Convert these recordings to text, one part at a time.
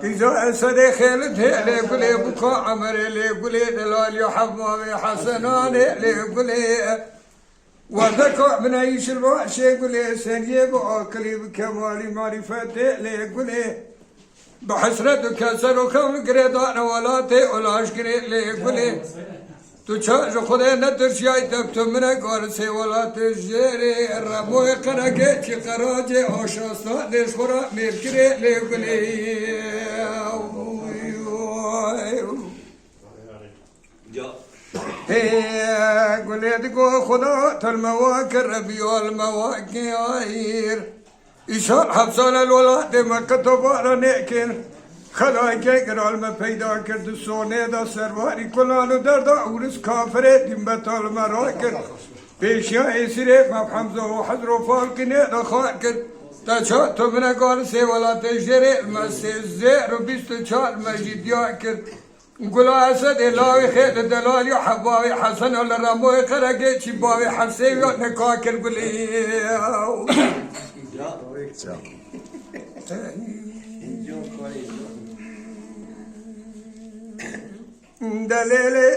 كيزا أسد خيلته ليقولي بكا عمري ليقولي دلال يحب ما حسناني ليقولي وذكر من عيش الوحش يقولي سنيب وآكلي بكمالي معرفته ليقولي بحسرة كسر وكون قريضان ولاتي والعشقري ليقولي تشاج خدا ندرش يا تبت من قارسي ولا تجري الربوي قرقتي قراجي عشاصا ليش خرا ميركري ليقولي هي قولي تقول خدا المواكر ربي والمواكير إشار حبسان الولاد ما كتبوا نيكن خدای گرال ما پیدا کرد سونه دا سرواری کلانو درد اورس کافره دیم بطال مرا کرد پیشیا ایسیره مفحمزه و حضر و فالکنه دا خواه کرد تا چا تو منه گار سی ولات جره المسی زیر و 24 مجیدیا کرد گلا اسد الاوی خید دلالی و حباوی حسن و لرموی قرگه چی باوی حسی و نکا کرد گلی دليلي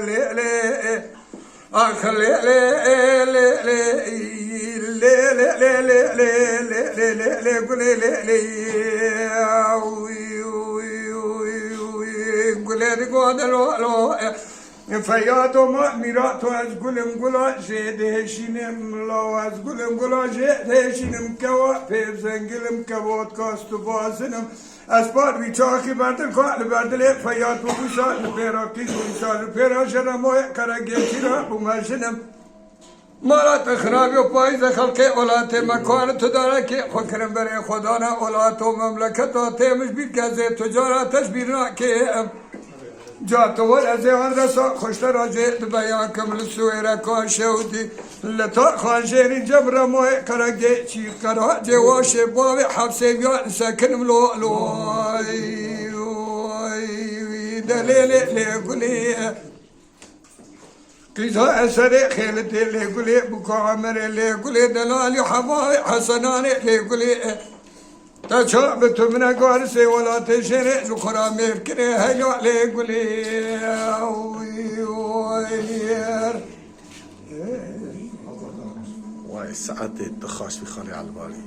ليلي اخ ليلي ليلي قولي ليلي قولي قولي فياتو ما ميراتو از قولم قولا جيده شينم لو از قولم قولا جيده شينم كوا فيب زنگلم كوات كاستو بازنم اسبار بیچاکی بردل کال بردل فیات و بوشال پیراکی بوشال پیرا شنموی کرگیتی را بومشنم مالات خرابی و پایز خلق اولات مکان تو داره که خکرم بره خدا نه اولات و مملکت و تیمش بید که از تجارتش بیرنا که جاتوال از آن رسا خوشتر آجید بیان کم لسویره کان شودی لطا خانجیری جبر موی کرگه چی کراجه واشه باوی حبسه بیان سکنم لو دلیل لیگولی قیزا اثر خیلتی لیگولی بکا عمر لیگولی دلالی حباوی حسنانی لیگولی تا چا به تو من قارسي ولا تشري نخرا ميركري هيو عليك ولي واي ساعات الدخاش في خالي على البالي